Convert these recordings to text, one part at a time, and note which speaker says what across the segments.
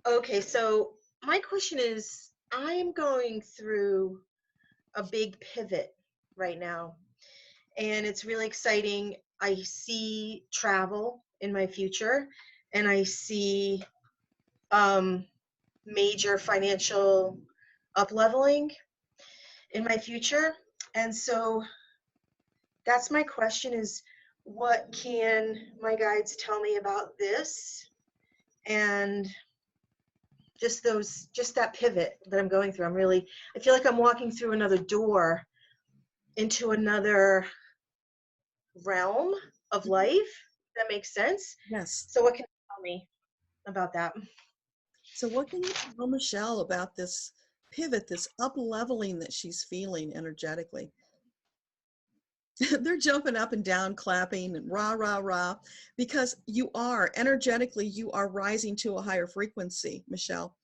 Speaker 1: Okay, so my question is, I'm going through a big pivot right now, and it's really exciting. I see travel in my future, and I see um, major financial upleveling in my future. And so that's my question is, what can my guides tell me about this? And just that pivot that I'm going through. I feel like I'm walking through another door into another realm of life. That makes sense.
Speaker 2: Yes.
Speaker 1: So what can you tell me about that?
Speaker 2: So what can you tell Michelle about this pivot, this up leveling that she's feeling energetically? They're jumping up and down, clapping and rah, rah, rah, because you are energetically, you are rising to a higher frequency, Michelle.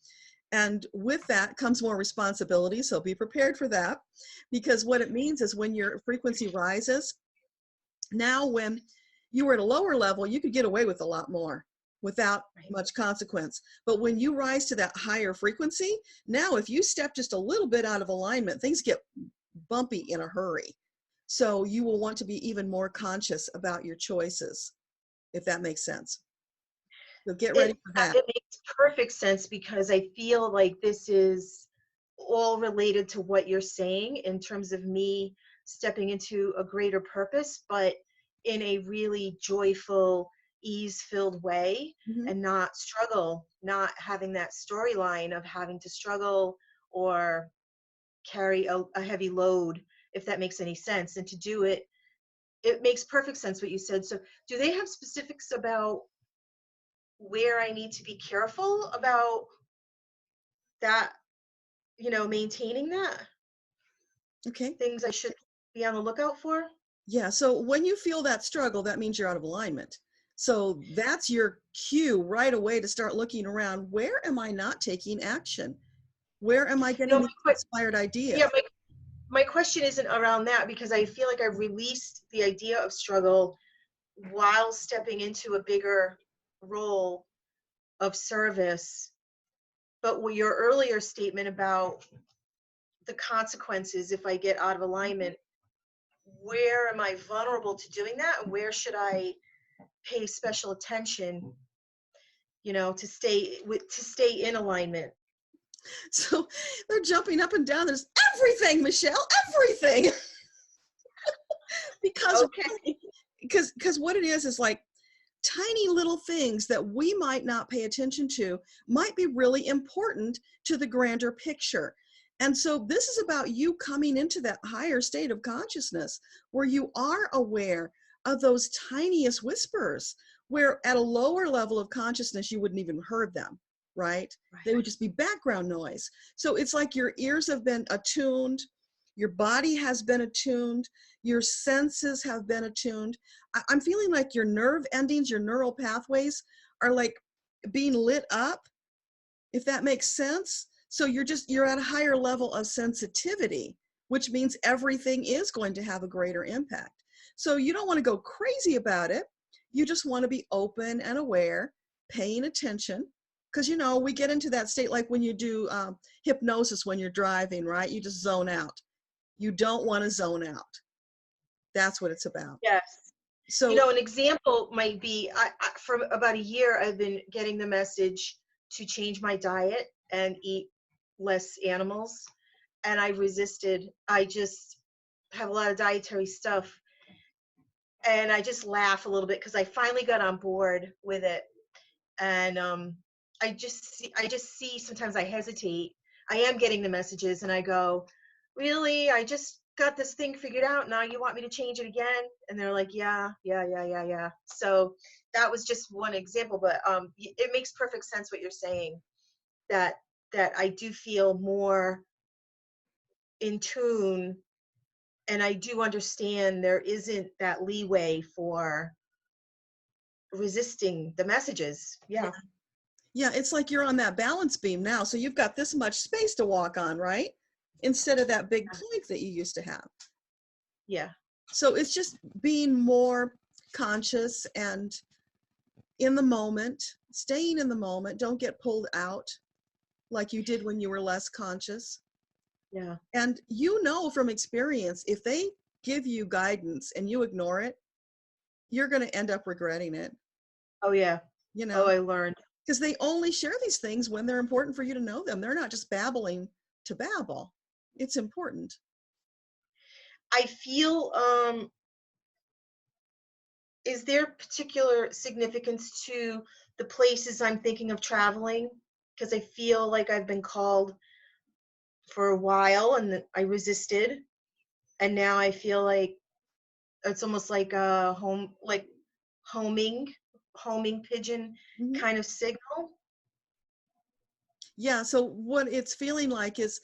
Speaker 2: And with that comes more responsibility. So be prepared for that, because what it means is when your frequency rises, now when you were at a lower level, you could get away with a lot more without much consequence. But when you rise to that higher frequency, now if you step just a little bit out of alignment, things get bumpy in a hurry. So you will want to be even more conscious about your choices, if that makes sense. So get ready for that.
Speaker 1: It makes perfect sense because I feel like this is all related to what you're saying in terms of me stepping into a greater purpose, but in a really joyful, ease-filled way,
Speaker 2: Mm-hmm.
Speaker 1: and not struggle, not having that storyline of having to struggle or carry a heavy load, if that makes any sense. And to do it, it makes perfect sense what you said. So do they have specifics about where I need to be careful about that, maintaining that?
Speaker 2: Okay.
Speaker 1: Things I should be on the lookout for?
Speaker 2: Yeah. So when you feel that struggle, that means you're out of alignment. So that's your cue right away to start looking around. Where am I not taking action? Where am I
Speaker 1: No,
Speaker 2: getting
Speaker 1: my
Speaker 2: these
Speaker 1: que-
Speaker 2: inspired
Speaker 1: yeah,
Speaker 2: ideas?
Speaker 1: my question isn't around that because I feel like I've released the idea of struggle while stepping into a bigger role of service. But with your earlier statement about the consequences if I get out of alignment, where am I vulnerable to doing that? And where should I pay special attention, to stay in alignment?
Speaker 2: So they're jumping up and down. There's everything, Michelle, everything. because
Speaker 1: Okay.
Speaker 2: because what it is like tiny little things that we might not pay attention to might be really important to the grander picture. And so this is about you coming into that higher state of consciousness where you are aware of those tiniest whispers, where at a lower level of consciousness you wouldn't even heard them, right? They would just be background noise. So it's like your ears have been attuned, your body has been attuned, your senses have been attuned. I'm feeling like your nerve endings, your neural pathways are like being lit up, if that makes sense. So you're at a higher level of sensitivity, which means everything is going to have a greater impact. So you don't want to go crazy about it. You just want to be open and aware, paying attention. Because, we get into that state like when you do hypnosis when you're driving, right? You just zone out. You don't want to zone out. That's what it's about.
Speaker 1: Yes.
Speaker 2: So,
Speaker 1: An example might be for about a year, I've been getting the message to change my diet and eat less animals. And I resisted. I just have a lot of dietary stuff. And I just laugh a little bit because I finally got on board with it. And I just see sometimes I hesitate. I am getting the messages and I go, really? I just got this thing figured out. Now you want me to change it again? And they're like, yeah, yeah, yeah, yeah, yeah. So that was just one example, but it makes perfect sense what you're saying, that I do feel more in tune, and I do understand there isn't that leeway for resisting the messages. Yeah.
Speaker 2: yeah, it's like you're on that balance beam now. So you've got this much space to walk on, right? Instead of that big plank that you used to have.
Speaker 1: Yeah.
Speaker 2: So it's just being more conscious and in the moment, staying in the moment. Don't get pulled out like you did when you were less conscious.
Speaker 1: Yeah.
Speaker 2: And you know from experience, if they give you guidance and you ignore it, you're going to end up regretting it,
Speaker 1: Oh yeah.
Speaker 2: you
Speaker 1: Oh,
Speaker 2: know,
Speaker 1: I learned.
Speaker 2: because they only share these things when they're important for you to know them. They're not just babbling to babble. It's important.
Speaker 1: I feel is there particular significance to the places I'm thinking of traveling? Because I feel like I've been called for a while and I resisted, and now I feel like it's almost like a homing, homing pigeon
Speaker 2: Mhm.
Speaker 1: kind of signal.
Speaker 2: Yeah. So what it's feeling like is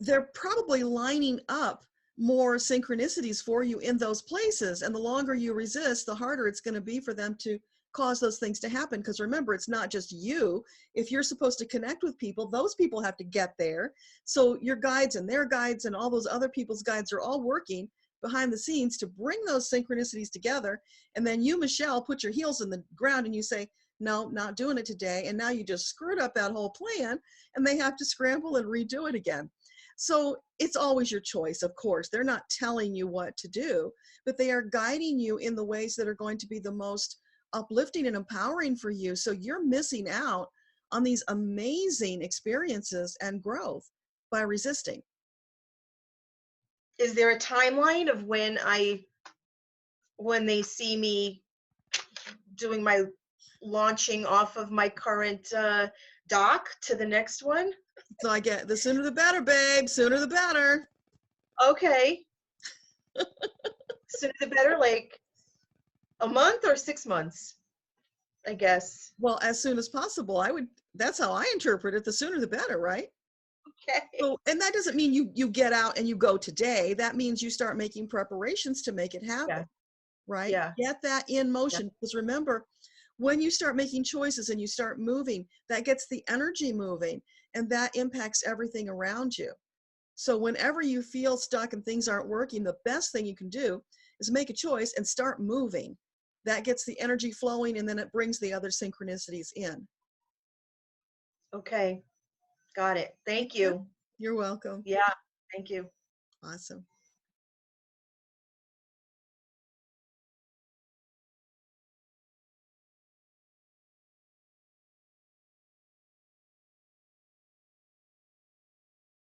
Speaker 2: they're probably lining up more synchronicities for you in those places. And the longer you resist, the harder it's going to be for them to cause those things to happen. Because remember, it's not just you. If you're supposed to connect with people, those people have to get there. So your guides and their guides and all those other people's guides are all working behind the scenes to bring those synchronicities together. And then you, Michelle, put your heels in the ground and you say, no, not doing it today. And now you just screwed up that whole plan and they have to scramble and redo it again. So it's always your choice, of course. They're not telling you what to do, but they are guiding you in the ways that are going to be the most uplifting and empowering for you. So you're missing out on these amazing experiences and growth by resisting.
Speaker 1: Is there a timeline of when they see me doing my launching off of my current dock to the next one?
Speaker 2: So I get the sooner the better, babe, sooner the better.
Speaker 1: Okay. Sooner the better, like a month or 6 months, I guess.
Speaker 2: Well, as soon as possible. That's how I interpret it. The sooner the better, right?
Speaker 1: Okay.
Speaker 2: So, and that doesn't mean you get out and you go today. That means you start making preparations to make it happen.
Speaker 1: Yeah.
Speaker 2: Right?
Speaker 1: Yeah.
Speaker 2: Get that in
Speaker 1: Yeah.
Speaker 2: motion. Because remember, when you start making choices and you start moving, that gets the energy moving and that impacts everything around you. So whenever you feel stuck and things aren't working, the best thing you can do is make a choice and start moving. That gets the energy flowing and then it brings the other synchronicities in.
Speaker 1: Okay. Got it. Thank
Speaker 2: Yep.
Speaker 1: you.
Speaker 2: You're welcome.
Speaker 1: Yeah. Thank you.
Speaker 2: Awesome.